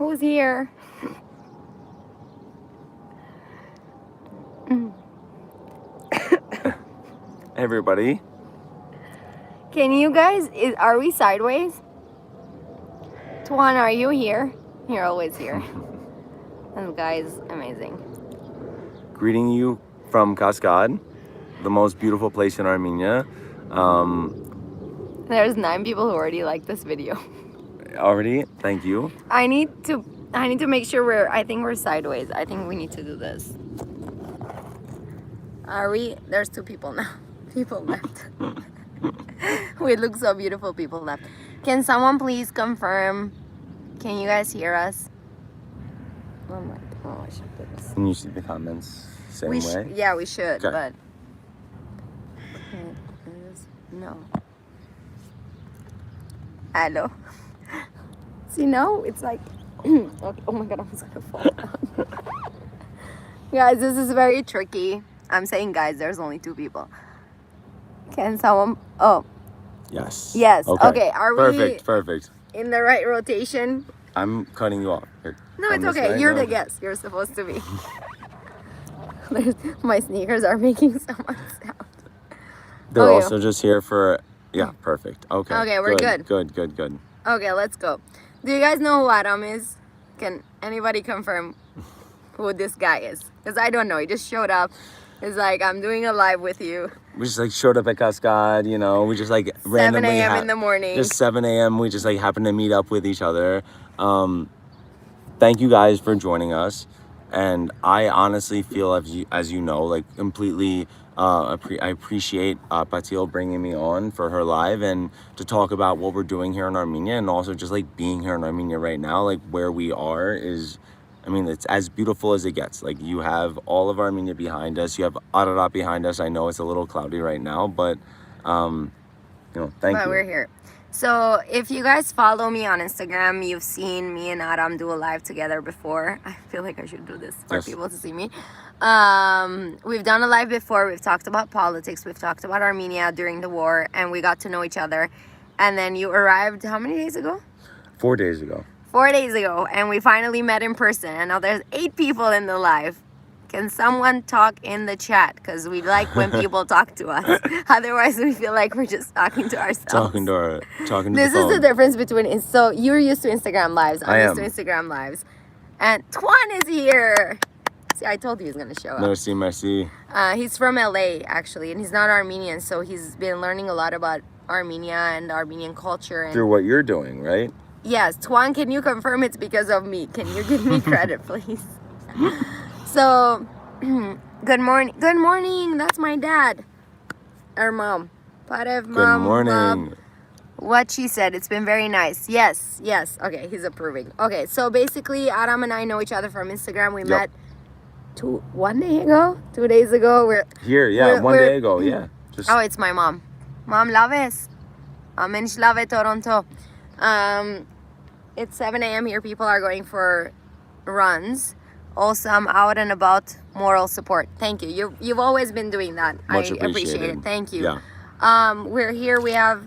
Who's here? Everybody. Can you guys, are we sideways? Tuan, are you here? You're always here. This guy is amazing. Greeting you from Cascade, the most beautiful place in Armenia. There's 9 people who already like this video. Already, thank you. I need to make sure I think we're sideways. I think we need to do this. Are we? There's 2 people now. People left. We look so beautiful, people left. Can someone please confirm? Can you guys hear us? Oh my, I should put this. Can you see the comments same way? Yeah, we should, Okay. but no. Hello. See, no, it's like, okay. Oh my God, I'm just gonna fall down. Guys, this is very tricky. I'm saying guys, there's only 2 people. Can someone, oh. Yes. Yes, okay, are Perfect. in the right rotation? I'm cutting you off. Here, No, it's come this okay, way. you're No. the guest, you're supposed to be. My sneakers are making so much sound. They're Okay. also just here for, yeah, perfect. Okay. Okay, we're good. Good. Okay, let's go. Do you guys know who Aram is? Can anybody confirm who this guy is? Because I don't know. He just showed up. He's like, I'm doing a live with you. We just like showed up at Cascade, you know, we just like randomly 7 a.m. in the morning. Just 7 a.m. We just like happened to meet up with each other. Thank you guys for joining us. And I honestly feel, as you know, like completely, I appreciate Patil bringing me on for her live and to talk about what we're doing here in Armenia, and also just like being here in Armenia right now, like where we are is, I mean, it's as beautiful as it gets. Like you have all of Armenia behind us. You have Ararat behind us. I know it's a little cloudy right now, but you know, thank you. But we're here. So if you guys follow me on Instagram, you've seen me and Aram do a live together before. I feel like I should do this for Yes. people to see me. We've done a live before. We've talked about politics. We've talked about Armenia during the war, and we got to know each other. And then you arrived how many days ago? 4 days ago. 4 days ago, and we finally met in person. And now there's 8 people in the live. Can someone talk in the chat? Because we like when people talk to us. Otherwise, we feel like we're just talking to ourselves. Talking to This the is the phone. difference between. So you're used to Instagram lives. I I'm used am. to Instagram lives. And Tuan is here. See, I told you he's gonna show up. Merci. He's from LA actually, and he's not Armenian, so he's been learning a lot about Armenia and Armenian culture. And Through what you're doing, right? yes, Tuan, can you confirm it's because of me? Can you give me credit, please? So, good morning. Good morning. That's my dad. Or mom. Parev, mom. Good morning. Mom. What she said. It's been very nice. Yes. Okay, he's approving. Okay, so basically, Aram and I know each other from Instagram. We met 1 day ago? 2 days ago. Here, yeah, one day ago, yeah. Just Oh, it's my mom. Mom, laves. Mensch lave Toronto. It's 7 a.m. here. People are going for runs. Also, I'm out and about moral support. Thank you. You've always been doing that. Much I appreciate appreciated. it. Thank you. Yeah. We're here. We have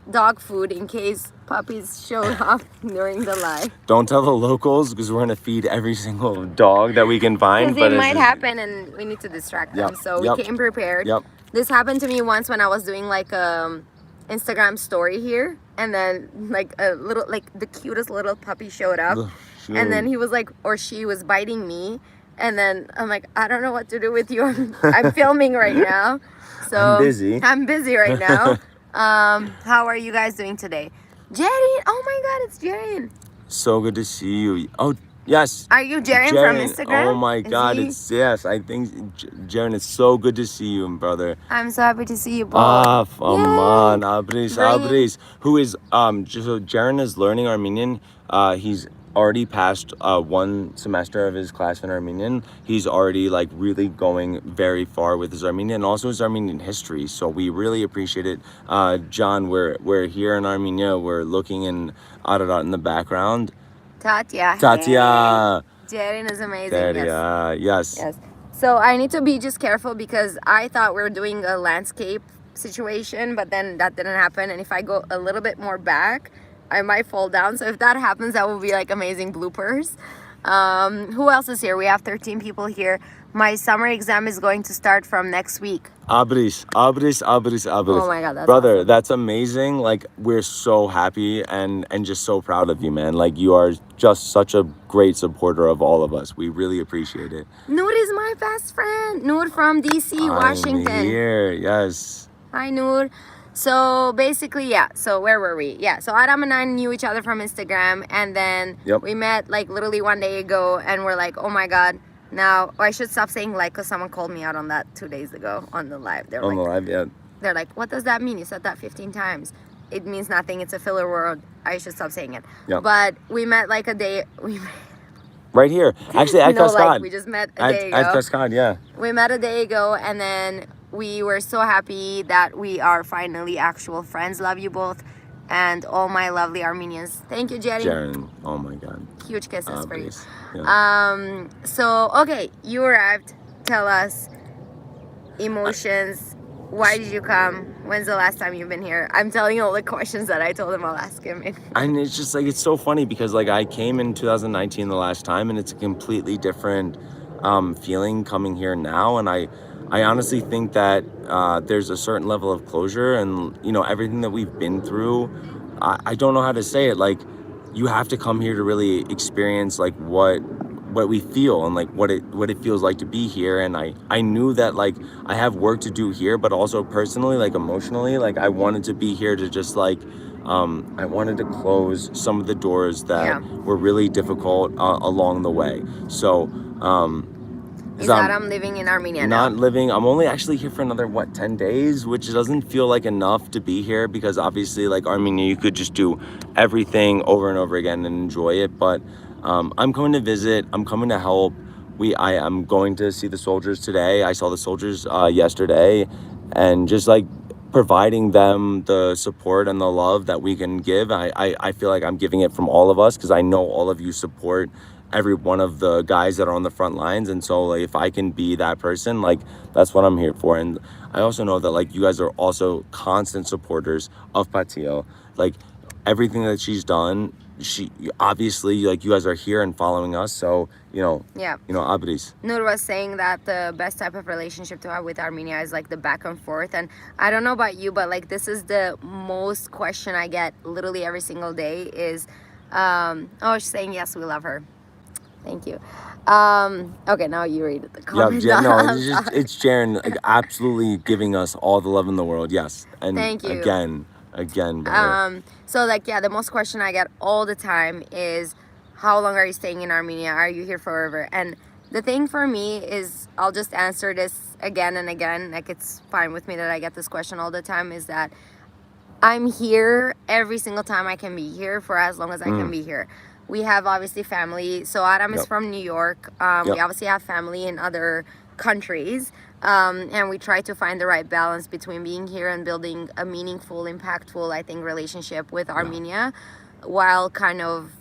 dog food in case puppies show up during the live. Don't tell the locals because we're gonna feed every single dog that we can find. Because But it it's might just- happen and we need to distract them. Yep, So yep. we came prepared. Yep. This happened to me once when I was doing like Instagram story here, and then like a little, like the cutest little puppy showed up, and then he was like, or she was biting me, and then I'm like, I don't know what to do with you. I'm filming right now, so I'm busy right now. How are you guys doing today? Jaren, oh my God, it's Jaren. So good to see you. Oh yes. Are you Jaren from Instagram? Oh my Is God, he? it's yes. I think Jaren, it's so good to see you, brother. I'm so happy to see you both. Aman, Abris, Bring- Abris, who is so Jaren is learning Armenian. He's already passed 1 semester of his class in Armenian. He's already like really going very far with his Armenian and also his Armenian history. So we really appreciate it. John, we're here in Armenia. We're looking in Ararat in the background. Tatia. Tatia. Jaren is amazing. Yes. Yes. So I need to be just careful because I thought we were doing a landscape situation, but then that didn't happen. And if I go a little bit more back, I might fall down. So if that happens, that will be like amazing bloopers. Who else is here? We have 13 people here. My summer exam is going to start from next week. Abris. Oh my God, that's Brother, awesome. that's amazing. Like, we're so happy and just so proud of you, man. Like, you are just such a great supporter of all of us. We really appreciate it. Noor is my best friend. Noor from DC, Washington. I'm here, yes. Hi, Noor. So basically, yeah. So where were we? Yeah. So Aram and I knew each other from Instagram, and then we met like literally one day ago, and we're like, oh my God. Now, I should stop saying like, because someone called me out on that 2 days ago on the live. They're on the live, yeah. They're like, what does that mean? You said that 15 times. It means nothing. It's a filler word. I should stop saying it. Yep. But we met like a day. Right here. Actually, at Cascade. Like we just met a day ago. At Cascade, yeah. We met a day ago, and then we were so happy that we are finally actual friends. Love you both. And all my lovely Armenians. Thank you, Jerry. Jaren, oh my God. Huge kisses for you. Yeah. So, okay, you arrived. Tell us emotions. Why did you come? When's the last time you've been here? I'm telling you all the questions that I told him I'll ask him. And it's just like, it's so funny because like I came in 2019 the last time, and it's a completely different feeling coming here now. And I honestly think that there's a certain level of closure, and you know, everything that we've been through, I don't know how to say it. Like, you have to come here to really experience like what we feel and like what it feels like to be here. And I knew that like I have work to do here, but also personally, like emotionally, like I wanted to be here to just like I wanted to close some of the doors that were really difficult along the way. So is that I'm living in Armenia now? Not living. I'm only actually here for another 10 days, which doesn't feel like enough to be here, because obviously like Armenia, you could just do everything over and over again and enjoy it. But I'm coming to visit. I'm coming to help. I am going to see the soldiers today. I saw the soldiers yesterday, and just like providing them the support and the love that we can give. I feel like I'm giving it from all of us, because I know all of you support every one of the guys that are on the front lines. And so like, if I can be that person, like that's what I'm here for. And I also know that like you guys are also constant supporters of Patil. Like everything that she's done, she obviously, like, you guys are here and following us, so abris. Nur was saying that the best type of relationship to have with Armenia is like the back and forth. And I don't know about you, but like this is the most question I get literally every single day is she's saying yes, we love her. Thank you. Okay, now you read the comment. It's Jaren, like, absolutely giving us all the love in the world. Yes. And thank you. Again, brother. So like, the most question I get all the time is, how long are you staying in Armenia? Are you here forever? And the thing for me is, I'll just answer this again and again, like it's fine with me that I get this question all the time, is that I'm here every single time I can be here for as long as I can be here. We have obviously family. So Aram is from New York. We obviously have family in other countries. And we try to find the right balance between being here and building a meaningful, impactful, I think, relationship with Armenia, while kind of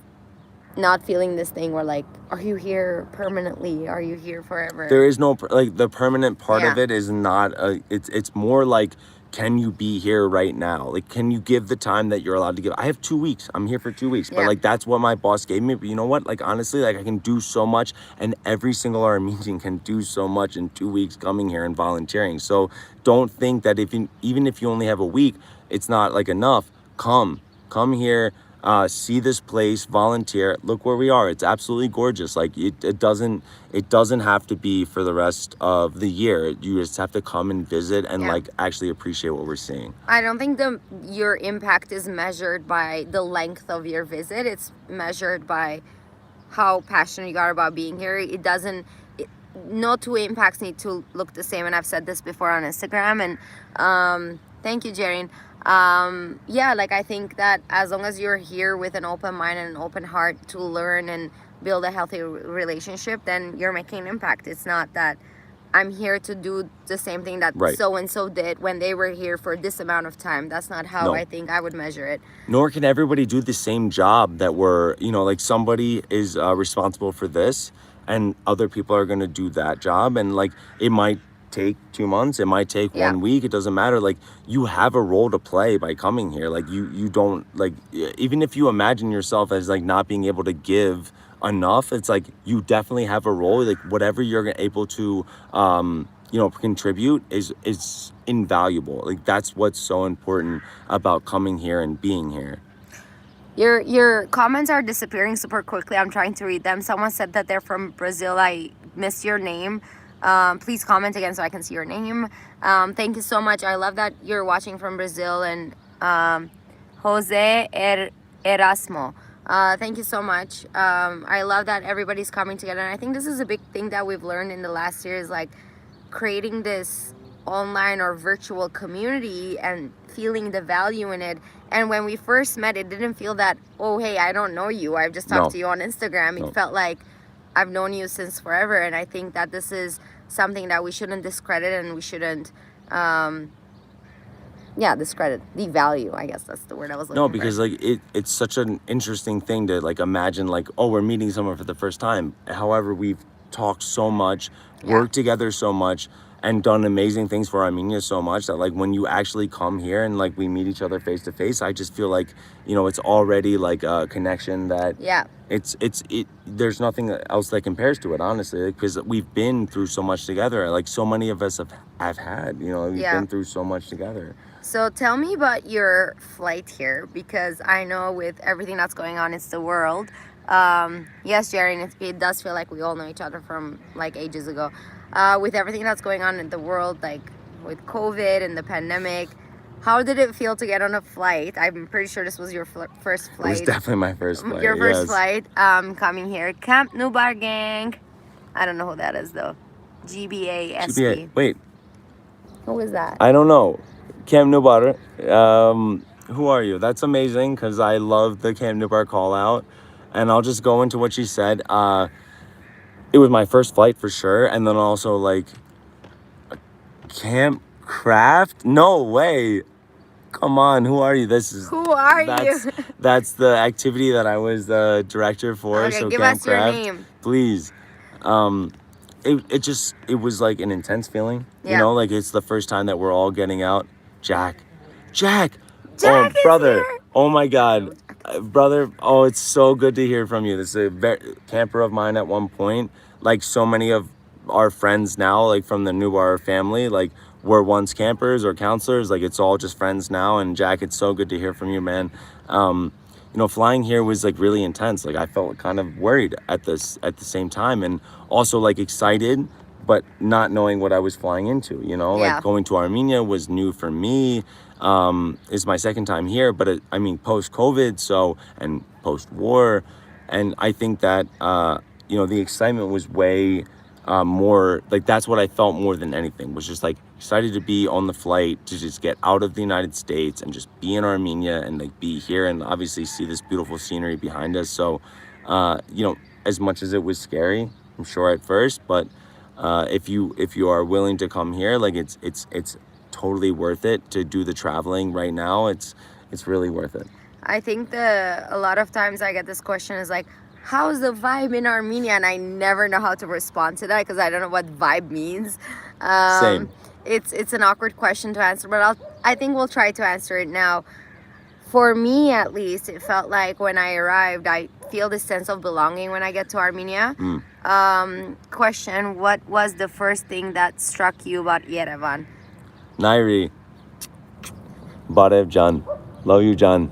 not feeling this thing where like, are you here permanently? Are you here forever? There is no, like, the permanent part of it is not, it's more like, can you be here right now? Like, can you give the time that you're allowed to give? I have 2 weeks. I'm here for 2 weeks. But, like, that's what my boss gave me. But you know what? Like, honestly, like, I can do so much. And every single Armenian can do so much in 2 weeks coming here and volunteering. So don't think that even if you only have a week, it's not, like, enough. Come here. See this place, volunteer. Look where we are. It's absolutely gorgeous. Like it doesn't have to be for the rest of the year. You just have to come and visit and like actually appreciate what we're seeing. I don't think your impact is measured by the length of your visit. It's measured by how passionate you are about being here. No two impacts need to look the same. And I've said this before on Instagram. And thank you, Jaren. Like I think that as long as you're here with an open mind and an open heart to learn and build a healthy relationship, then you're making an impact. It's not that I'm here to do the same thing that so-and-so did when they were here for this amount of time. That's not how I think I would measure it. Nor can everybody do the same job that like somebody is responsible for this and other people are going to do that job. And like, it might take 2 months, it might take Yeah. 1 week, it doesn't matter. Like, you have a role to play by coming here. Like, you don't, like, even if you imagine yourself as like not being able to give enough, it's like you definitely have a role. Like, whatever you're able to contribute is invaluable. Like, that's what's so important about coming here and being here. Your comments are disappearing super quickly. I'm trying to read them. Someone said that they're from Brazil. I missed your name. Please comment again so I can see your name. Thank you so much. I love that you're watching from Brazil. And Jose Erasmo. Thank you so much. I love that everybody's coming together. And I think this is a big thing that we've learned in the last year, is like creating this online or virtual community and feeling the value in it. And when we first met, it didn't feel that, oh, hey, I don't know you, I've just talked to you on Instagram. It felt like I've known you since forever. And I think that this is something that we shouldn't discredit, and we shouldn't discredit, devalue, I guess that's the word I was looking for. No, because like it's such an interesting thing to like imagine, like, oh, we're meeting someone for the first time. However, we've talked so much, worked together so much, and done amazing things for Armenia so much that like when you actually come here and like we meet each other face to face, I just feel like, it's already like a connection that there's nothing else that compares to it, honestly, because we've been through so much together. Like, so many of us have had, we've been through so much together. So tell me about your flight here, because I know with everything that's going on, it's the world. Yes, Jerry, it does feel like we all know each other from like ages ago. With everything that's going on in the world, like with COVID and the pandemic, how did it feel to get on a flight? I'm pretty sure this was your first flight. It was definitely my first flight. Your first flight, coming here. Camp Nubar gang. I don't know who that is though. GBASP. Wait. Who is that? I don't know. Camp Nubar. Who are you? That's amazing, because I love the Camp Nubar call out. And I'll just go into what she said. It was my first flight for sure. And then also like Camp Craft? No way. Come on, who are you? Who are you? That's the activity that I was the director for. Okay, so give Camp us your Craft, name. please. It was like an intense feeling. Like it's the first time that we're all getting out. Jack, oh brother, here. Oh my God, brother. Oh, it's so good to hear from you. This is a camper of mine at one point. Like so many of our friends now, like from the Nubar family, like were once campers or counselors. Like it's all just friends now. And Jack, it's so good to hear from you, man. Flying here was like really intense. Like I felt kind of worried at the same time, and also like excited, but not knowing what I was flying into. Like going to Armenia was new for me. It's my second time here, but post-COVID, and post-war, and I think that the excitement was way more, like that's what I felt more than anything, was just like excited to be on the flight, to just get out of the United States and just be in Armenia and like be here and obviously see this beautiful scenery behind us. So as much as it was scary, I'm sure at first, but if you are willing to come here, like it's totally worth it to do the traveling right now. It's really worth it. I think a lot of times I get this question is like, how's the vibe in Armenia? And I never know how to respond to that because I don't know what vibe means. Same. It's an awkward question to answer, but I think we'll try to answer it now. For me, at least, it felt like when I arrived, I feel this sense of belonging when I get to Armenia. Question, what was the first thing that struck you about Yerevan? Nairi. Barev Jan. Love you, Jan.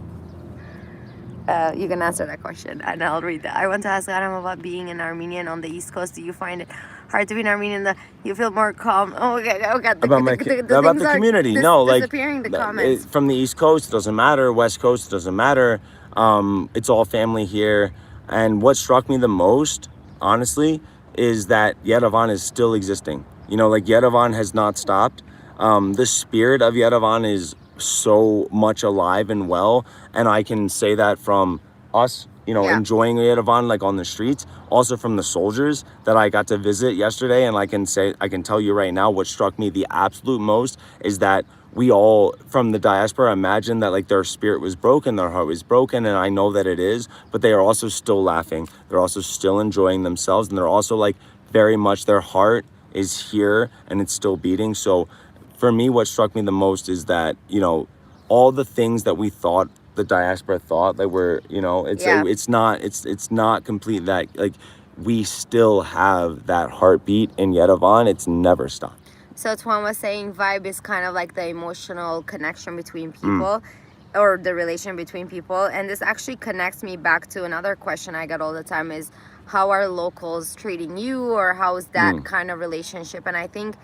You can answer that question and I'll read that. I want to ask Aram about being an Armenian on the East Coast. Do you find it hard to be an Armenian? You feel more calm? Oh, okay. About the community. No, like disappearing the comments. From the East Coast, it doesn't matter. West Coast, it doesn't matter. It's all family here. And what struck me the most, honestly, is that Yerevan is still existing. Like Yerevan has not stopped. The spirit of Yerevan is so much alive and well, and I can say that from us enjoying Yerevan like on the streets, also from the soldiers that I got to visit yesterday. And I can tell you right now, what struck me the absolute most is that we all from the diaspora imagine that like their spirit was broken, their heart was broken, and I know that it is, but they are also still laughing, they're also still enjoying themselves, and they're also like very much their heart is here and it's still beating. So for me, what struck me the most is that, you know, all the things that we thought the diaspora thought that were, you know, it's not complete, that like we still have that heartbeat in Yerevan. It's never stopped. So Tuan was saying vibe is kind of like the emotional connection between people, or the relation between people. And this actually connects me back to another question I get all the time, is how are locals treating you, or how is that kind of relationship? And I think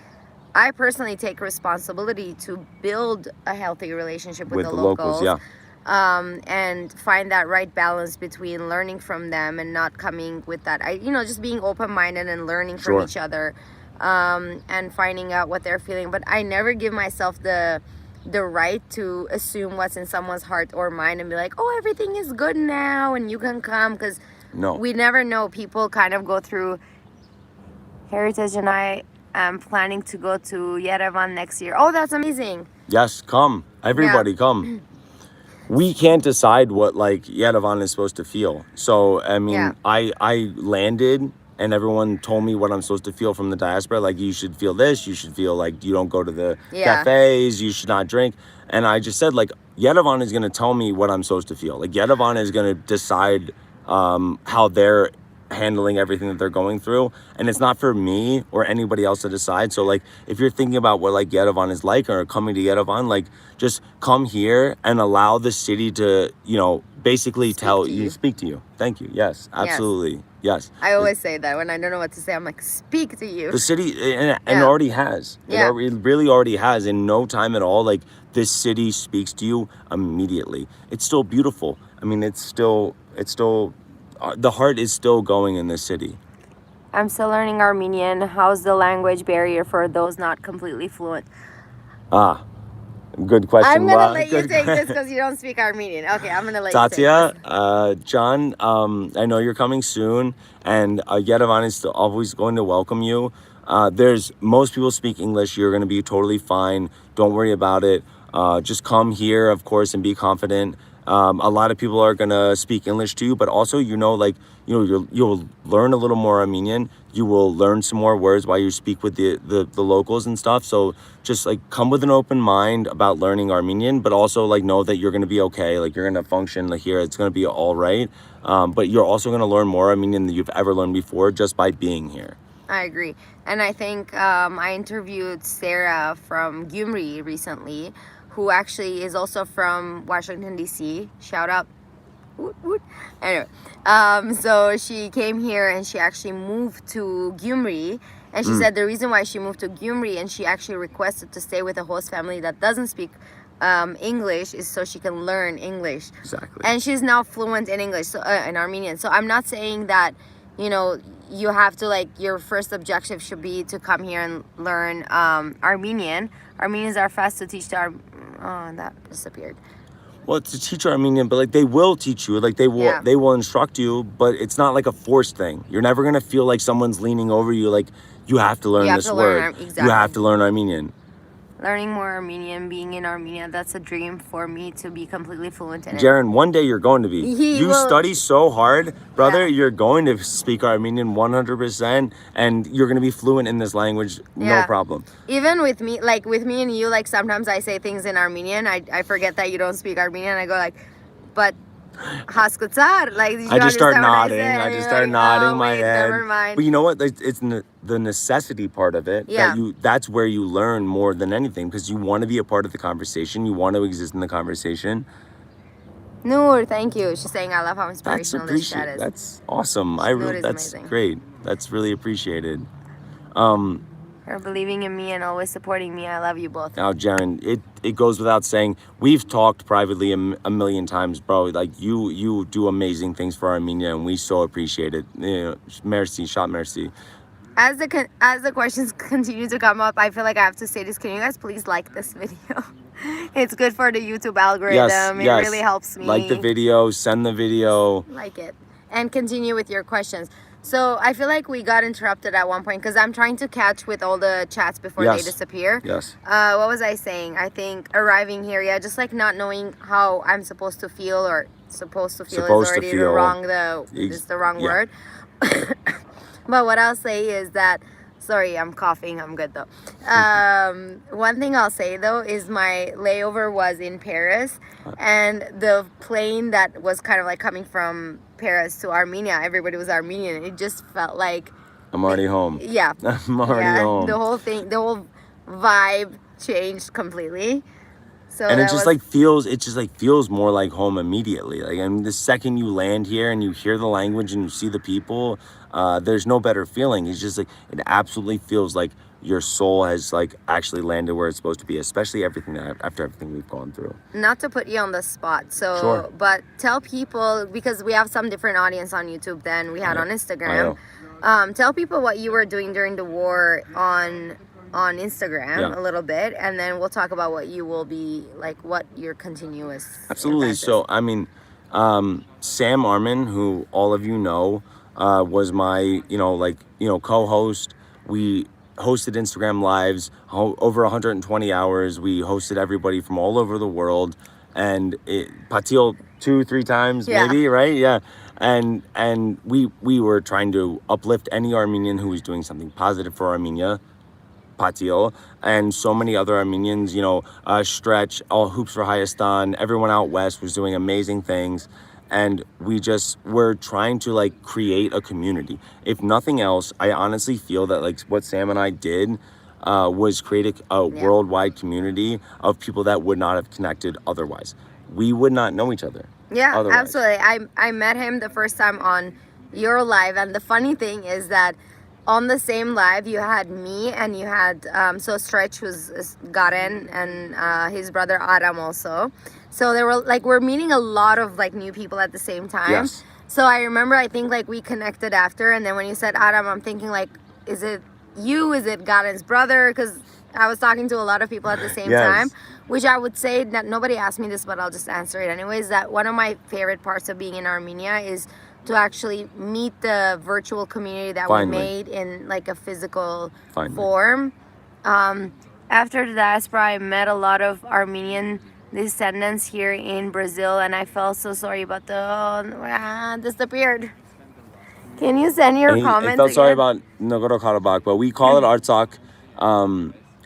I personally take responsibility to build a healthy relationship with the locals. Yeah. And find that right balance between learning from them and not coming with that, just being open-minded and learning from each other, and finding out what they're feeling. But I never give myself the right to assume what's in someone's heart or mind and be like, oh, everything is good now and you can come, because we never know. People kind of go through Heritage, and I am planning to go to Yerevan next year. Oh, that's amazing. Yes, come. Everybody come. We can't decide what like Yerevan is supposed to feel. So I mean, I landed and everyone told me what I'm supposed to feel from the diaspora. Like, you should feel this, you should feel like you don't go to the cafes, you should not drink. And I just said, like, Yerevan is gonna tell me what I'm supposed to feel. Like, Yerevan is gonna decide how they're handling everything that they're going through, and it's not for me or anybody else to decide. So like, if you're thinking about what like Yerevan is like, or coming to Yerevan, like, just come here and allow the city to, you know, basically speak to you. Thank you. Yes, absolutely. Yes. I always say that when I don't know what to say, I'm like, speak to you. The city, and it already has. It really already has. In no time at all, like, this city speaks to you immediately. It's still beautiful. I mean, it's still the heart is still going in this city. I'm still learning Armenian. How's the language barrier for those not completely fluent? Good question. I'm going to let you take this because you don't speak Armenian. Okay, I'm going to let you take this. John, I know you're coming soon, and Yerevan is still always going to welcome you. Most people speak English. You're going to be totally fine. Don't worry about it. Just come here, of course, and be confident. A lot of people are gonna speak English to you, but also, you'll learn a little more Armenian. You will learn some more words while you speak with the locals and stuff. So just like, come with an open mind about learning Armenian, but also like, know that you're gonna be okay. Like, you're gonna function like here. It's gonna be all right. But you're also gonna learn more Armenian than you've ever learned before just by being here. I agree. And I think I interviewed Sarah from Gyumri recently, who actually is also from Washington, D.C. Shout out. Woot, woot. Anyway, so she came here and she actually moved to Gyumri. And she said the reason why she moved to Gyumri and she actually requested to stay with a host family that doesn't speak English is so she can learn English. Exactly. And she's now fluent in English, so in Armenian. So I'm not saying that, you have to, like, your first objective should be to come here and learn Armenian. Armenians are fast to teach that disappeared. Well, to teach Armenian, but like, they will teach you, like, they will instruct you, but it's not like a forced thing. You're never gonna feel like someone's leaning over you, like, you have to learn this word. You have to learn Armenian. Learning more Armenian, being in Armenia, that's a dream for me to be completely fluent in it. Jaren, one day you're going to be. You study so hard, brother. You're going to speak Armenian 100%, and you're going to be fluent in this language, no problem. Even with me and you, like, sometimes I say things in Armenian. I forget that you don't speak Armenian. I go like, but Haskutsar, like, I just start nodding. I just start nodding my head. Never mind. But you know what? It's the necessity part of it. That's where you learn more than anything, because you want to be a part of the conversation. You want to exist in the conversation. Noor, thank you. She's saying I love how inspirational this chat is. That's awesome. That's amazing. Great. That's really appreciated. For believing in me and always supporting me. I love you both. Now, Jaren, it goes without saying, we've talked privately a million times, bro. Like, you do amazing things for Armenia, and we so appreciate it. Merci, shot merci. As the questions continue to come up, I feel like I have to say this. Can you guys please like this video? It's good for the YouTube algorithm. It really helps me. Like the video, send the video. Like it. And continue with your questions. So I feel like we got interrupted at one point because I'm trying to catch with all the chats before they disappear. Yes. What was I saying? I think arriving here, just like not knowing how I'm supposed to feel, or supposed to feel is already the wrong word. But what I'll say is that Sorry, I'm coughing. I'm good though. One thing I'll say though is my layover was in Paris, and the plane that was kind of like coming from Paris to Armenia, everybody was Armenian. It just felt like I'm already home. Yeah. I'm already home. The whole thing, the whole vibe changed completely. So and that it just feels more like home immediately. Like, and the second you land here and you hear the language and you see the people, there's no better feeling. It's just like, it absolutely feels like your soul has like actually landed where it's supposed to be, especially after everything we've gone through. Not to put you on the spot, so Sure. But tell people, because we have some different audience on YouTube than we had on Instagram. Tell people what you were doing during the war on Instagram a little bit, and then we'll talk about what you will be like, what your continuous Absolutely. So I mean, Sam Armin, who all of you know, was my co-host. We hosted Instagram lives over 120 hours. We hosted everybody from all over the world, and Patil 2-3 times maybe, right? Yeah. And we were trying to uplift any Armenian who was doing something positive for Armenia, Patil, and so many other Armenians, Stretch, all Hoops for Hayastan, everyone out west was doing amazing things. And we just were trying to like create a community. If nothing else, I honestly feel that like what Sam and I did was create a worldwide community of people that would not have connected otherwise. We would not know each other. Yeah, otherwise. Absolutely. I met him the first time on your live, and the funny thing is that on the same live you had me and you had so Stretch, who's Garen, and his brother Aram also. So they were like, we're meeting a lot of like new people at the same time. Yes. So I remember, I think like we connected after, and then when you said Aram, I'm thinking like, is it you? Is it Garen's brother? Because I was talking to a lot of people at the same time, which I would say that nobody asked me this, but I'll just answer it anyways, that one of my favorite parts of being in Armenia is to actually meet the virtual community that we made in like a physical form. After the diaspora, I met a lot of Armenian descendants here in Brazil, and I felt so sorry about the disappeared. Can you send your comments? I felt sorry about Nagorno-Karabakh, but we call it Artsakh.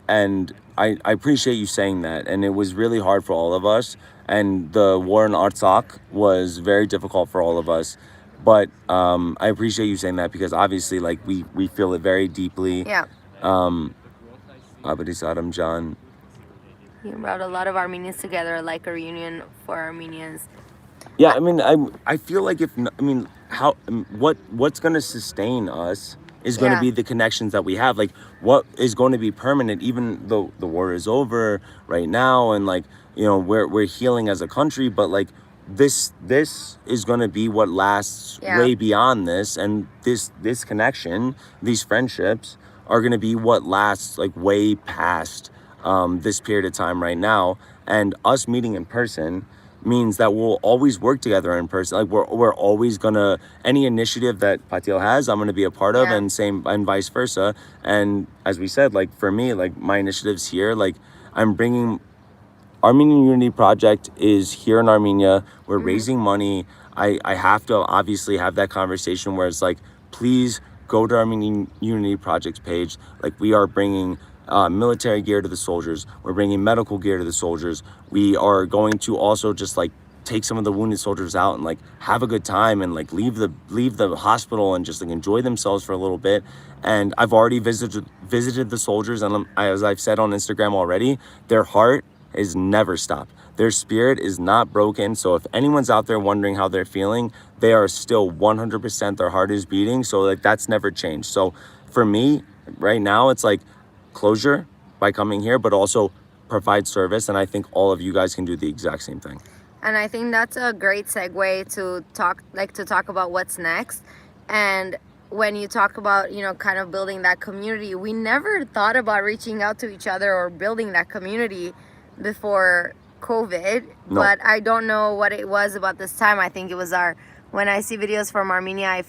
And I appreciate you saying that. And it was really hard for all of us. And the war in Artsakh was very difficult for all of us. But I appreciate you saying that, because obviously, like, we feel it very deeply. Yeah. Abadis Adam Jan. You brought a lot of Armenians together, like a reunion for Armenians. Yeah, I mean, I feel like what's going to sustain us is going to be the connections that we have. Like, what is going to be permanent, even though the war is over right now, and like, we're healing as a country, but like this is going to be what lasts way beyond this, and this connection, these friendships are going to be what lasts like way past this period of time right now. And us meeting in person means that we'll always work together in person. Like, we're always gonna, any initiative that Patil has, I'm gonna be a part of, and vice versa. And as we said, like, for me, like, my initiatives here, like, I'm bringing Armenian Unity Project is here in Armenia. We're raising money. I have to obviously have that conversation where it's like, please go to Armenian Unity Project's page. Like, we are bringing military gear to the soldiers. We're bringing medical gear to the soldiers. We are going to also just like take some of the wounded soldiers out and like have a good time, and like leave the hospital and just like enjoy themselves for a little bit. And I've already visited the soldiers, and as I've said on Instagram already, their heart is never stopped. Their spirit is not broken. So if anyone's out there wondering how they're feeling, they are still 100%, their heart is beating. So like, that's never changed. So for me right now, it's like closure by coming here, but also provide service. And I think all of you guys can do the exact same thing. And I think that's a great segue to talk about what's next. And when you talk about, kind of building that community, we never thought about reaching out to each other or building that community before COVID. No. But I don't know what it was about this time. I think it was when I see videos from Armenia, I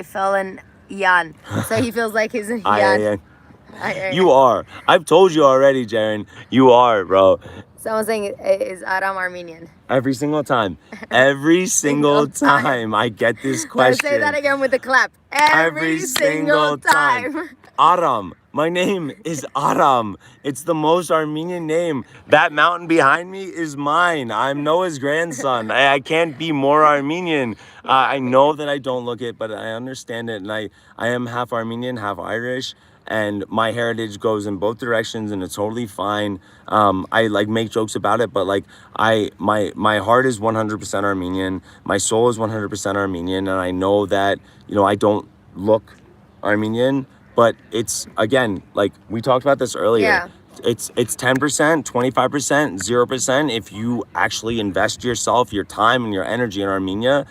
fell in Yan. So he feels like he's in Yan. You are. I've told you already, Jaren. You are, bro. Someone's saying, is Aram Armenian? Every single time. Every single time I get this question. Let's say that again with the clap. Every single time. Aram. My name is Aram. It's the most Armenian name. That mountain behind me is mine. I'm Noah's grandson. I can't be more Armenian. I know that I don't look it, but I understand it. And I am half Armenian, half Irish. And my heritage goes in both directions, and it's totally fine. I like make jokes about it, but like my heart is 100% Armenian. My soul is 100% Armenian, and I know that, you know, I don't look Armenian, but it's, again, like we talked about this earlier. Yeah. It's 10%, 25%, 0%. If you actually invest yourself, your time, and your energy in Armenia,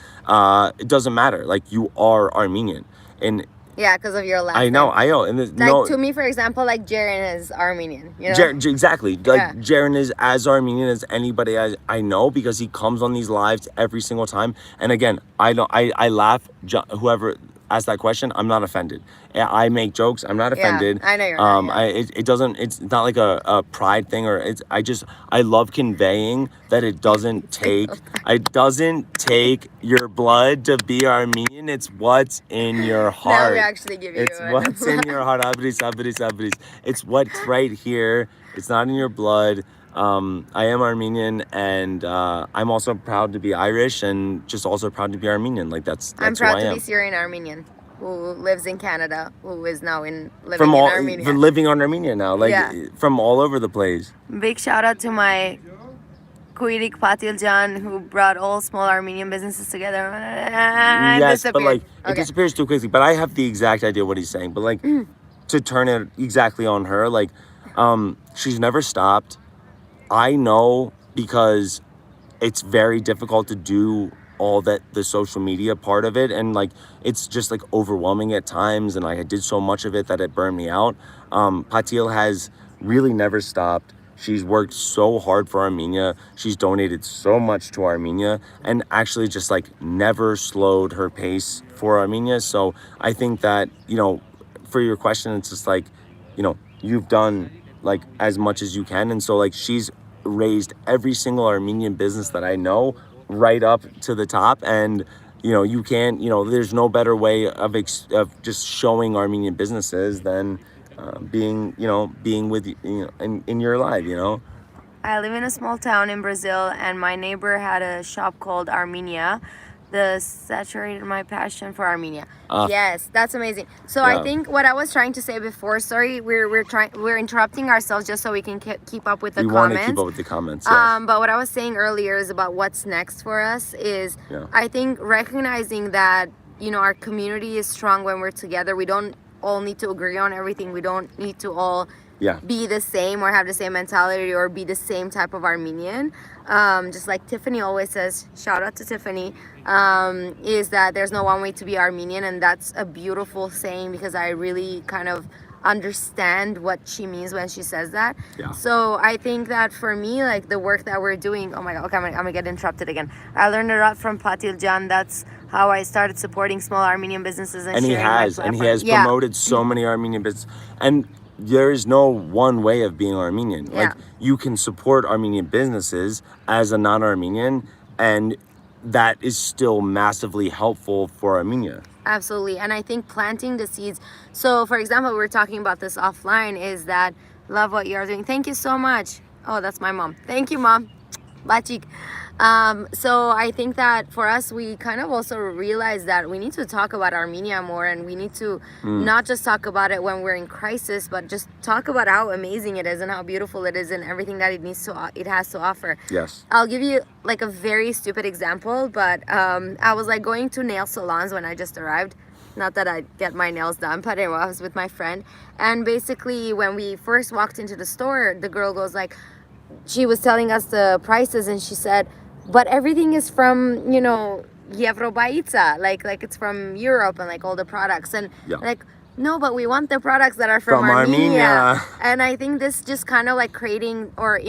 it doesn't matter. Like, you are Armenian, and Yeah, because of your last I know, name. and Like, to me, for example, like Jaren is Armenian, you know? Exactly. Like, Yeah. Jaren is as Armenian as anybody I know, because he comes on these lives every single time. And again, I laugh. Whoever asked that question, I'm not offended. I make jokes. I'm not offended. I know you're not, yeah. It doesn't. It's not like a pride thing, or it's. I love conveying that it doesn't take. It doesn't take your blood to be Armenian. It's what's in your heart. Now we actually give you It's one. what's in your heart. It's what's right here. It's not in your blood. I am Armenian, and I'm also proud to be Irish, and just also proud to be Armenian. Like, that's I'm who I proud to am. be Syrian Armenian, who lives in Canada, who is now living From in all Armenia. for living on Armenia now, like, Yeah. from all over the place. Big shout out to my Kuirik Patiljan, who brought all small Armenian businesses together. Yes, but like, it Okay. disappears too quickly. But I have the exact idea what he's saying. But like, to turn it exactly on her, like, she's never stopped. I know, because it's very difficult to do all that, the social media part of it, and like, it's just like overwhelming at times, and I did so much of it that it burned me out. Patil has really never stopped. She's worked so hard for Armenia. She's donated so much to Armenia, and actually just like never slowed her pace for Armenia. So I think that, you know, for your question, it's just like, you know, you've done like as much as you can. And so like, she's raised every single Armenian business that I know right up to the top. And, you know, you can't, you know, there's no better way of just showing Armenian businesses than being with you know, in your life, you know. I live in a small town in Brazil, and my neighbor had a shop called Armenia. The saturated my passion for Armenia. Yes, that's amazing. So Yeah. I think what I was trying to say before, sorry, we're interrupting ourselves just so we can keep up with the We want comments. to keep up with the comments. Yes. But what I was saying earlier is about what's next for us is, Yeah. I think recognizing that, you know, our community is strong when we're together. We don't all need to agree on everything. We don't need to all Yeah. be the same or have the same mentality or be the same type of Armenian. Just like Tiffany always says, shout out to Tiffany, is that there's no one way to be Armenian. And that's a beautiful saying, because I really kind of understand what she means when she says that. Yeah. So I think that for me, like the work that we're doing, oh my God, okay, I'm gonna get interrupted again. I learned a lot from Patil Jan. That's how I started supporting small Armenian businesses and He sharing my has platform. promoted so many Armenian businesses, and there is no one way of being Armenian. Like, you can support Armenian businesses as a non-Armenian, and that is still massively helpful for Armenia. Absolutely. And I think planting the seeds. So for example, we were talking about this offline, is that love what you are doing. Thank you so much. Oh, that's my mom. Thank you, Mom. Bachik. So I think that for us, we kind of also realize that we need to talk about Armenia more, and we need to not just talk about it when we're in crisis, but just talk about how amazing it is and how beautiful it is and everything that it has to offer. Yes. I'll give you like a very stupid example, but I was like going to nail salons when I just arrived. Not that I get my nails done, but anyway, I was with my friend, and basically when we first walked into the store, the girl goes like, she was telling us the prices, and she said, but everything is from, you know, Yerevan, like it's from Europe, and like all the products, and like, no, but we want the products that are from Armenia. And I think this just kind of like creating or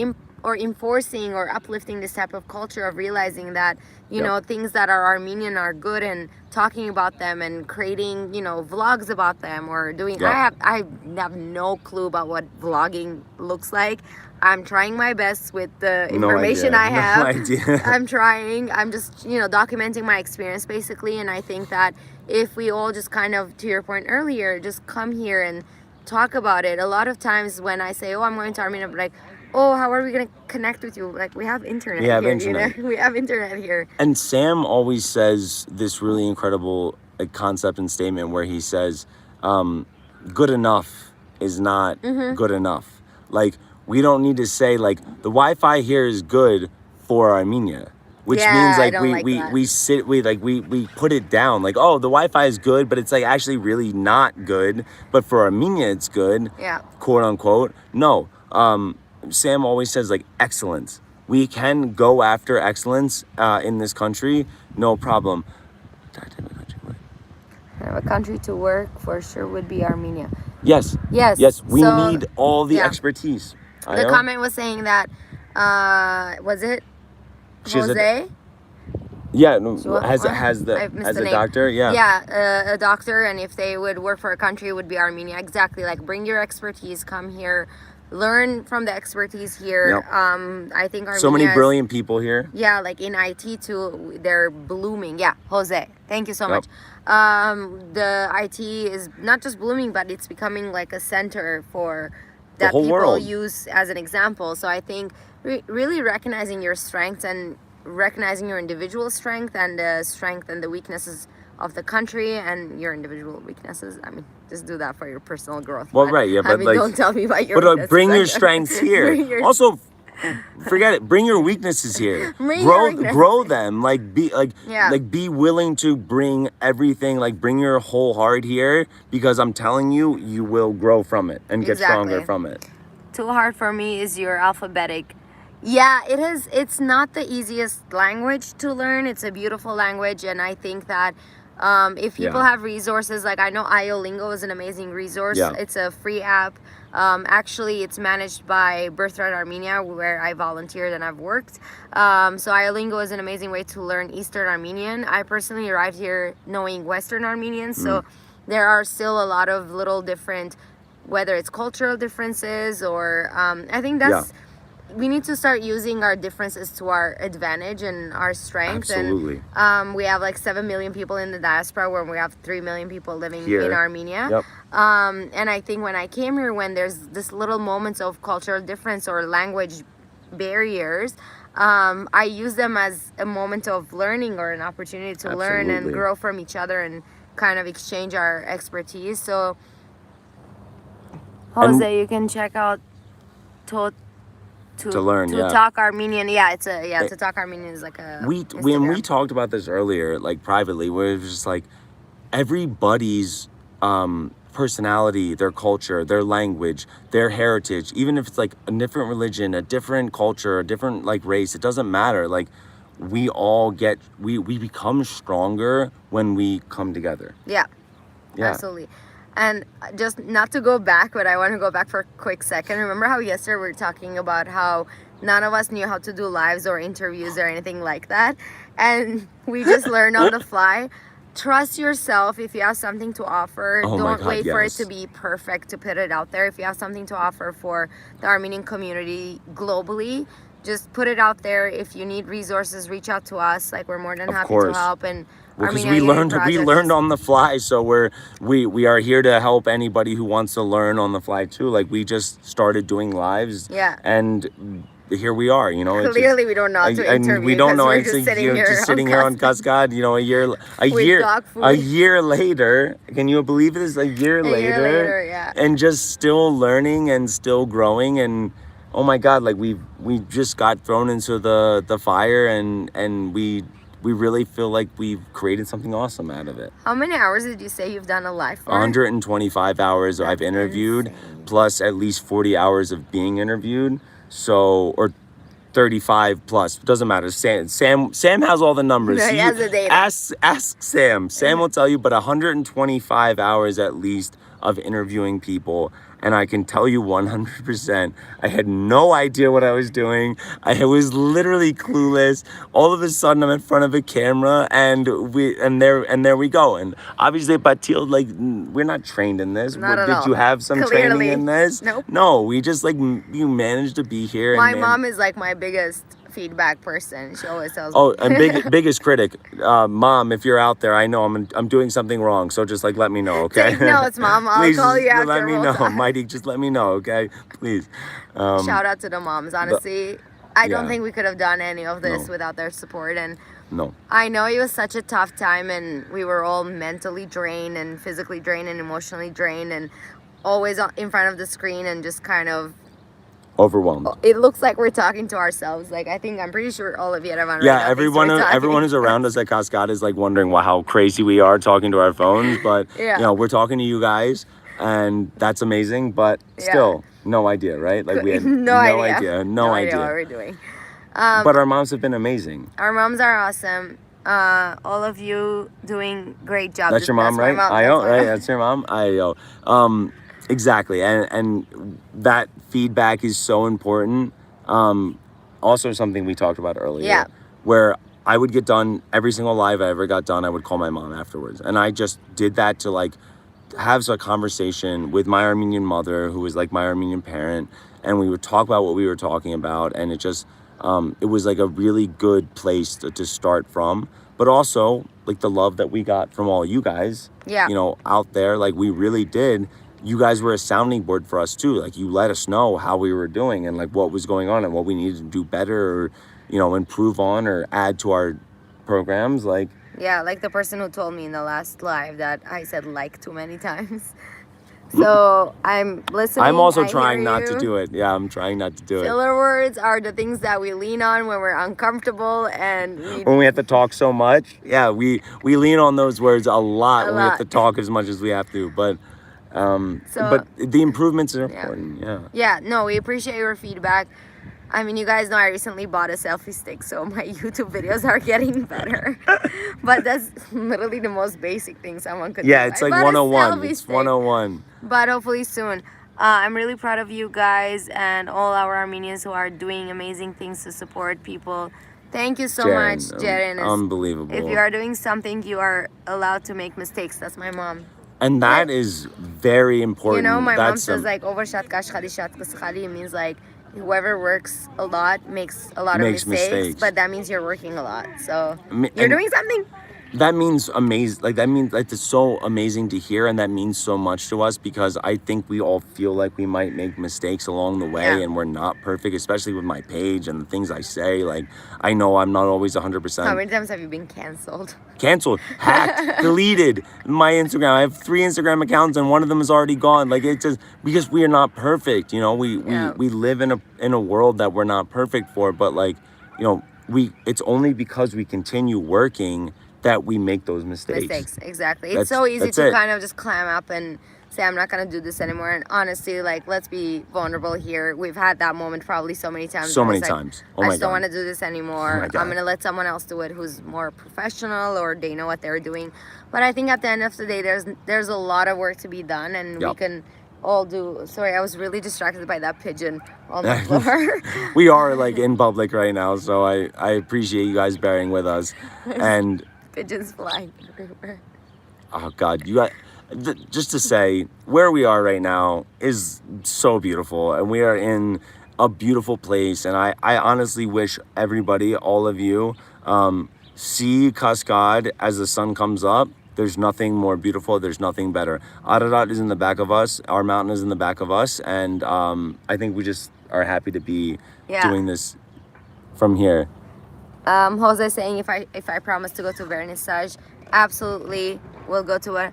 enforcing or uplifting this type of culture of realizing that, you know, things that are Armenian are good, and talking about them and creating, you know, vlogs about them, or doing, I have no clue about what vlogging looks like. I'm trying my best with the information I have. No idea. I'm trying. I'm just, you know, documenting my experience basically. And I think that if we all just kind of, to your point earlier, just come here and, talk about it. A lot of times when I say, oh, I'm going to Armenia, I'm like, oh, how are we going to connect with you? Like, we have internet here, internet. you know? We have internet here. And Sam always says this really incredible concept and statement where he says, good enough is not good enough. Like, we don't need to say, like, the Wi-Fi here is good for Armenia. Which means like we put it down, like, oh, the Wi-Fi is good, but it's like actually really not good, but for Armenia it's good, quote unquote. No, Sam always says like excellence. We can go after excellence in this country, no problem. A country to work for sure would be Armenia. Yes. We need all the expertise. The comment was saying that was it Jose? Yeah, has a doctor, a doctor, and if they would work for a country, it would be Armenia. Exactly. Like, bring your expertise, come here, learn from the expertise here. I think Armenia so many brilliant people here. Yeah, like in IT too, they're blooming. Yeah, Jose, thank you so much. The IT is not just blooming, but it's becoming like a center for that people world. Use as an example. So I think really recognizing your strengths and recognizing your individual strength and the strength and the weaknesses of the country and your individual weaknesses. I mean, just do that for your personal growth. Well, right, yeah, but like, don't tell me about your weaknesses. But bring your strengths here. Also, forget it. Bring your weaknesses here. Grow them. Like be willing to bring everything. Like bring your whole heart here, because I'm telling you, you will grow from it and get stronger from it. Too hard for me is your alphabetic. Yeah, it is. It's not the easiest language to learn. It's a beautiful language, and I think that if people have resources, like I know IOLingo is an amazing resource. It's a free app. Actually, it's managed by Birthright Armenia, where I volunteered and I've worked. So IOLingo is an amazing way to learn Eastern Armenian. I personally arrived here knowing Western Armenian, so there are still a lot of little different, whether it's cultural differences or I think that's... We need to start using our differences to our advantage and our strength. Absolutely. And we have like 7 million people in the diaspora, where we have 3 million people living in Armenia. And I think when I came here, when there's this little moments of cultural difference or language barriers, I use them as a moment of learning or an opportunity to learn and grow from each other and kind of exchange our expertise. So, Jose, you can check out to learn to talk Armenian. To talk Armenian is like a we talked about this earlier, like privately, where it was just like everybody's personality, their culture, their language, their heritage, even if it's like a different religion, a different culture, a different like race, it doesn't matter. Like we all we become stronger when we come together. Absolutely. And just not to go back, but I want to go back for a quick second. Remember how yesterday we were talking about how none of us knew how to do lives or interviews or anything like that? And we just learned on the fly. Trust yourself. If you have something to offer, don't wait for it to be perfect to put it out there. If you have something to offer for the Armenian community globally, just put it out there. If you need resources, reach out to us. Like, we're more than happy to help. And because we learned on the fly, so we are here to help anybody who wants to learn on the fly too. Like, we just started doing lives, and here we are. You know, clearly we don't know how to interview. We don't know. We're just sitting here on Cascade. You know, a year later. Can you believe this? A year later, and just still learning and still growing. And oh my God, like we just got thrown into the fire, and we really feel like we've created something awesome out of it. How many hours did you say you've done a live for? 125 hours I've interviewed, insane. Plus at least 40 hours of being interviewed. So, or 35 plus, doesn't matter. Sam has all the numbers. He has the data. Ask Sam. Sam will tell you, but 125 hours at least of interviewing people. And I can tell you 100%, I had no idea what I was doing. I was literally clueless. All of a sudden, I'm in front of a camera, and there we go. And obviously, Batil, like, we're not trained in this. Did you have some training in this? Nope. No, we just, like, you managed to be here. My mom is like my biggest feedback person. She always tells Oh, me. and biggest critic, Mom, if you're out there, I know I'm doing something wrong, so just like let me know, okay? Take notes, Mom. I'll Please call you just after. let me we'll know, talk. Mighty. Just let me know, okay? Please. Shout out to the moms. Honestly, I don't yeah. think we could have done any of this No. without their support. And No. I know it was such a tough time, and we were all mentally drained and physically drained and emotionally drained, and always in front of the screen and just kind of Overwhelmed. it looks like we're talking to ourselves. Like, I'm pretty sure all of Yerevan right Yeah, now everyone who's around us at Cascade is like wondering how crazy we are talking to our phones, but Yeah. you know, we're talking to you guys, and that's amazing. But still, no idea, right? Like we had no idea idea what we're doing. But our moms have been amazing. Our moms are awesome. All of you doing great job. That's your mom, right? Ayo, right? That's your mom. Ayo. Exactly, and that feedback is so important. Also, something we talked about earlier. Yeah. Where I would get done every single live I ever got done, I would call my mom afterwards, and I just did that to like have a conversation with my Armenian mother, who was like my Armenian parent, and we would talk about what we were talking about, and it just it was like a really good place to start from. But also like the love that we got from all you guys, Yeah. you know, out there, like we really did. You guys were a sounding board for us too. Like you let us know how we were doing and like what was going on and what we needed to do better or, you know, improve on or add to our programs. Like, yeah, like the person who told me in the last live that I said like too many times. So I'm listening. I'm also I trying hear not you. to do it. Yeah, I'm trying not to do it. Filler words are the things that we lean on when we're uncomfortable and When we have to talk so much. Yeah, we lean on those words a lot A when we have lot. to talk as much as we have to. But but the improvements are important. Yeah, no, we appreciate your feedback. I mean, you guys know I recently bought a selfie stick, so my YouTube videos are getting better. But that's literally the most basic thing someone could do. Yeah, it's I like bought a 101. selfie It's stick. 101. But hopefully soon. I'm really proud of you guys and all our Armenians who are doing amazing things to support people. Thank you so much, Jaren. Unbelievable. If you are doing something, you are allowed to make mistakes. That's my mom. And that is very important. You know, my mom That's says like it means like whoever works a lot makes a lot of mistakes, but that means you're working a lot. So you're doing something. That means amazing. Like that means like it's so amazing to hear, and that means so much to us because I think we all feel like we might make mistakes along the way, and we're not perfect, especially with my page and the things I say. Like I know I'm not always 100%. How many times have you been canceled? Canceled, hacked, deleted my Instagram. I have 3 Instagram accounts and one of them is already gone. Like it's just because we are not perfect. You know, we live in a world that we're not perfect for. But like, you know, it's only because we continue working that we make those mistakes. Exactly. It's so easy to kind of just clam up and say, I'm not going to do this anymore. And honestly, like, let's be vulnerable here. We've had that moment probably so many times. So many times. Oh my God. I just don't want to do this anymore. I'm going to let someone else do it who's more professional or they know what they're doing. But I think at the end of the day, there's a lot of work to be done, and we can all do. Sorry, I was really distracted by that pigeon on the floor. We are like in public right now, so I appreciate you guys bearing with us. And pigeons flying everywhere. Oh God, you got just to say where we are right now is so beautiful, and we are in a beautiful place. And I honestly wish everybody, all of you, see Cascade as the sun comes up. There's nothing more beautiful. There's nothing better. Ararat is in the back of us. Our mountain is in the back of us, and I think we just are happy to be doing this from here. Jose saying if I promise to go to vernissage, absolutely we'll go to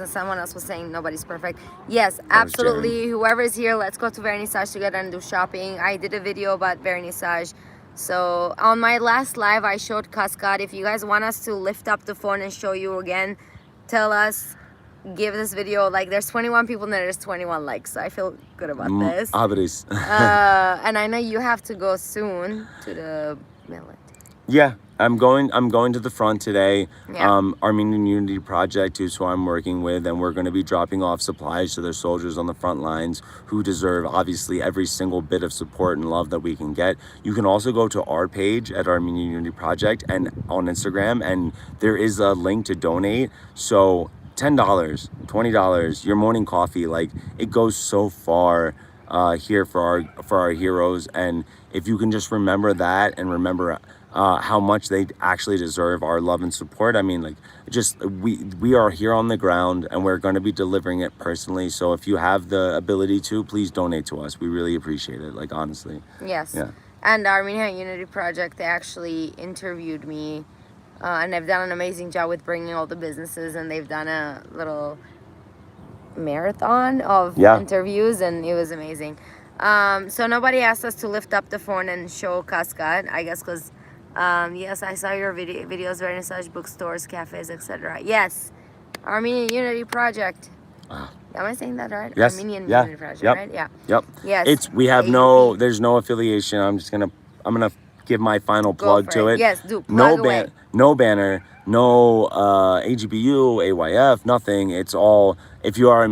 someone else was saying nobody's perfect. Yes, absolutely. Whoever is here, let's go to vernissage together and do shopping. I did a video about vernissage. So on my last live, I showed Cascade. If you guys want us to lift up the phone and show you again, tell us. Give this video, like, there's 21 people and there's 21 likes, so I feel good about this. And I know you have to go soon to the military. Yeah, I'm going to the front today. Armenian Unity Project is who I'm working with, and we're going to be dropping off supplies to their soldiers on the front lines who deserve obviously every single bit of support and love that we can get. You can also go to our page at Armenian Unity Project and on Instagram, and there is a link to donate. So $10, $20, your morning coffee, like, it goes so far. here for our heroes. And if you can just remember that and remember how much they actually deserve our love and support. I mean, like, just we are here on the ground, and we're going to be delivering it personally. So if you have the ability to, please donate to us. We really appreciate it, like, honestly. Yes. Yeah. And the Armenian Unity Project, they actually interviewed me, and they've done an amazing job with bringing all the businesses, and they've done a little marathon of interviews, and it was amazing. So nobody asked us to lift up the phone and show Cascade, I guess, because yes, I saw your videos, vernissage, bookstores, cafes, etc. Yes, Armenian Unity Project. Am I saying that right? Yes. Armenian Unity Project, right? Yeah. Yep. Yes. We have there's no affiliation. I'm gonna give my final plug to it. Yes, do plug away. No banner, no AGBU, AYF, nothing. It's all, if you are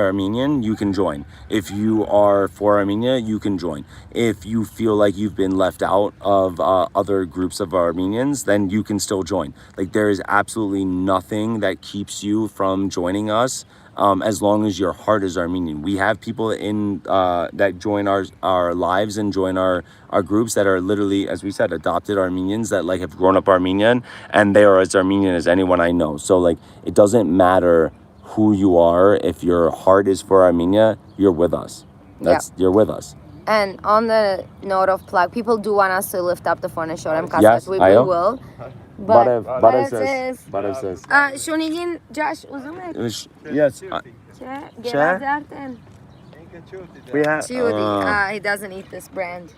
Armenian, you can join. If you are for Armenia, you can join. If you feel like you've been left out of other groups of Armenians, then you can still join. Like, there is absolutely nothing that keeps you from joining us. As long as your heart is Armenian. We have people in that join our lives and join our groups that are literally, as we said, adopted Armenians that, like, have grown up Armenian, and they are as Armenian as anyone I know. So, like, it doesn't matter who you are. If your heart is for Armenia, you're with us. You're with us. And on the note of plug, people do want us to lift up the phone and show them Cascade. Yes, we will. Բարև Շունիգին ջաշ ուզում եք? Yes. Չէ, գերած արդեն։ We have he doesn't eat this brand.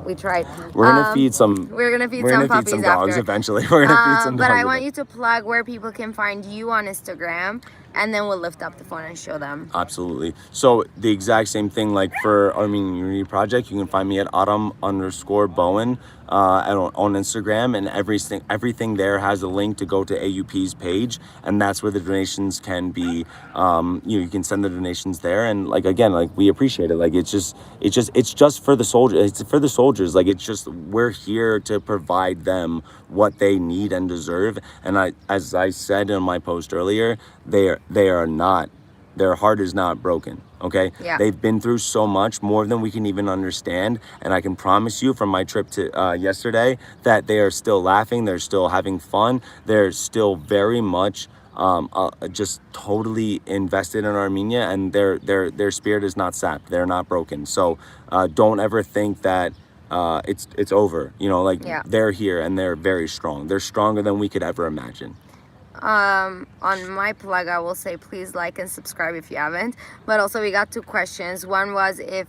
We tried. We're gonna feed some. We're gonna feed some puppies dogs after. Eventually. We're gonna feed some dogs. But I want you to plug where people can find you on Instagram, and then we'll lift up the phone and show them. Absolutely. So the exact same thing, like for Armenian Unity Project, you can find me at Aram_Bowen on Instagram, and everything there has a link to go to AUP's page, and that's where the donations can be. You can send the donations there, and, like, again, like, we appreciate it. Like, it's just for the soldiers. It's for the soldiers. Like, it's just, we're here to provide them what they need and deserve. And as I said in my post earlier, they are not, their heart is not broken. Okay. Yeah. They've been through so much, more than we can even understand. And I can promise you from my trip to yesterday that they are still laughing. They're still having fun. They're still very much just totally invested in Armenia, and their spirit is not sapped. They're not broken. So don't ever think that it's over. You know, like, they're here and they're very strong. They're stronger than we could ever imagine. On my plug, I will say please like and subscribe if you haven't. But also, we got 2 questions. One was if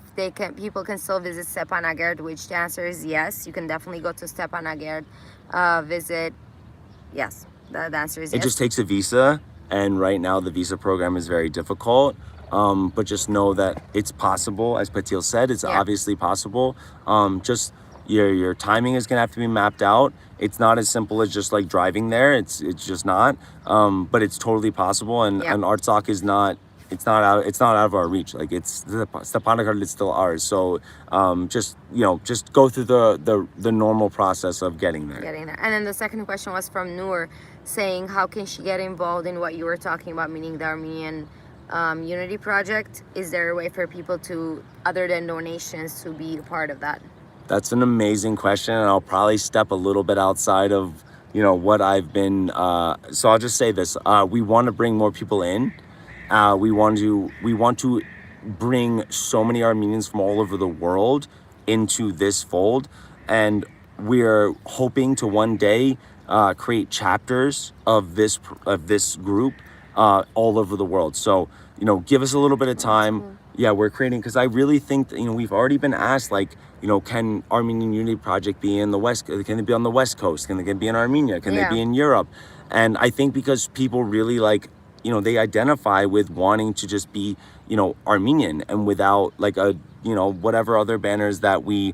people can still visit Stepanakert, which the answer is yes. You can definitely go to Stepanakert, visit. Yes, the answer is yes. It just takes a visa, and right now the visa program is very difficult. But just know that it's possible. As Patil said, it's obviously possible. Just your timing is gonna have to be mapped out. It's not as simple as just, like, driving there. It's just not. But it's totally possible, and Artsakh is not. It's not out of our reach. Like, it's Stepanakert is still ours. So just go through the normal process of getting there. And then the second question was from Noor, saying how can she get involved in what you were talking about, meaning the Armenian Unity Project? Is there a way for people to, other than donations, to be a part of that? That's an amazing question, and I'll probably step a little bit outside of what I've been. So I'll just say this: we want to bring more people in. We want to bring so many Armenians from all over the world into this fold, and we're hoping to one day create chapters of this group all over the world. So give us a little bit of time. Yeah, we're creating, because I really think that, we've already been asked, like, can Armenian Unity Project be in the West? Can it be on the West Coast? Can they be in Armenia? Can they be in Europe? And I think because people really, like, they identify with wanting to just be, Armenian, and without, like, a, whatever other banners that we,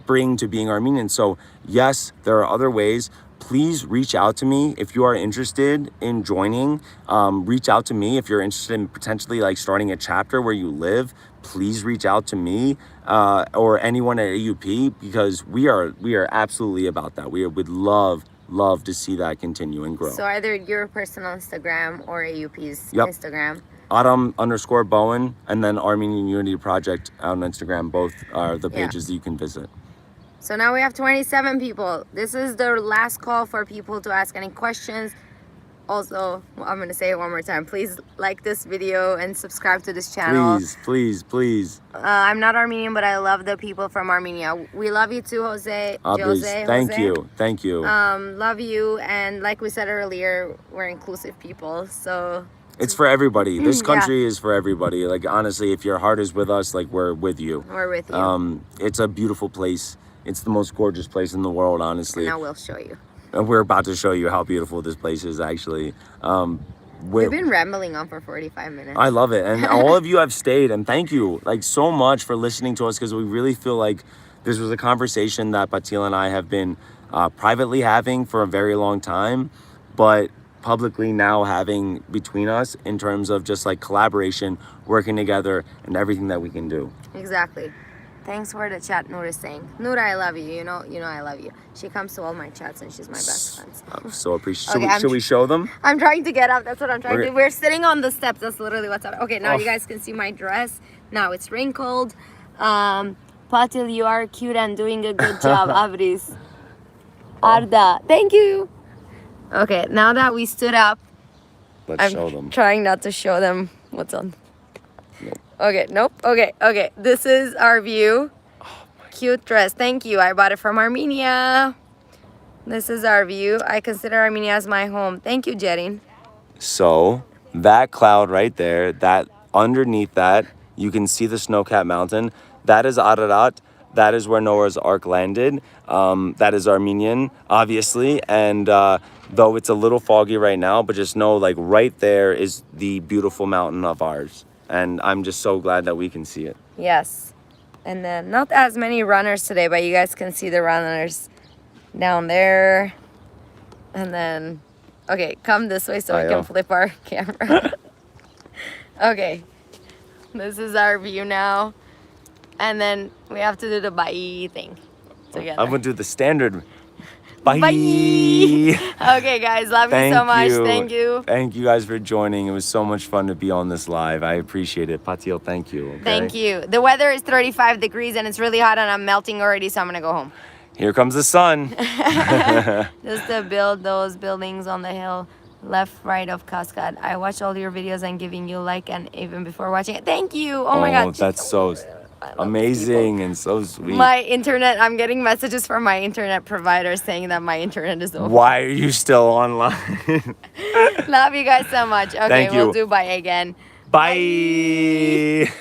bring to being Armenian. So yes, there are other ways. Please reach out to me if you are interested in joining. Reach out to me if you're interested in potentially, like, starting a chapter where you live. Please reach out to me or anyone at AUP, because we are absolutely about that. We would love to see that continue and grow. So either your personal Instagram or AUP's Instagram. Aram_Bowen, and then Armenian Unity Project on Instagram. Both are the pages that you can visit. So now we have 27 people. This is the last call for people to ask any questions. Also, I'm going to say it one more time. Please like this video and subscribe to this channel. Please. I'm not Armenian, but I love the people from Armenia. We love you too, Jose. Thank you. Love you. And like we said earlier, we're inclusive people. So it's for everybody. This country is for everybody. Like, honestly, if your heart is with us, like, we're with you. We're with you. It's a beautiful place. It's the most gorgeous place in the world, honestly. And I will show you. And we're about to show you how beautiful this place is, actually. We've been rambling on for 45 minutes. I love it. And all of you have stayed. And thank you, like, so much for listening to us, because we really feel like this was a conversation that Patil and I have been privately having for a very long time, but publicly now having between us in terms of just, like, collaboration, working together, and everything that we can do. Exactly. Thanks for the chat, Noor is saying. Noor, I love you. You know I love you. She comes to all my chats and she's my best friend. I'm so appreciative. Okay, should we show them? I'm trying to get up. That's what I'm trying to do. We're sitting on the steps. That's literally what's up. Okay, now you guys can see my dress. Now it's wrinkled. Patil, you are cute and doing a good job. Abris. Arda. Thank you. Okay, now that we stood up, let's show them. Trying not to show them what's on. Okay, nope. Okay. This is our view. Cute dress. Thank you. I bought it from Armenia. This is our view. I consider Armenia as my home. Thank you, Jerin. So, that cloud right there, that underneath that, you can see the snow-capped mountain. That is Ararat. That is where Noah's Ark landed. That is Armenian, obviously. And though it's a little foggy right now, but just know, like, right there is the beautiful mountain of ours. And I'm just so glad that we can see it. Yes. And then not as many runners today, but you guys can see the runners down there. And then, okay, come this way so we can flip our camera. Okay. This is our view now. And then we have to do the bye thing together. I'm going to do the standard bye. Okay, guys. Love you so much. Thank you. Thank you guys for joining. It was so much fun to be on this live. I appreciate it. Patil, thank you. Okay? Thank you. The weather is 35 degrees and it's really hot and I'm melting already, so I'm going to go home. Here comes the sun. Just to build those buildings on the hill, left, right of Cascade. I watch all your videos and giving you like, and even before watching it. Thank you. Oh my God. That's so amazing and so sweet. My internet, I'm getting messages from my internet provider saying that my internet is over. Why are you still online? Love you guys so much. Okay, we'll do bye again. Bye.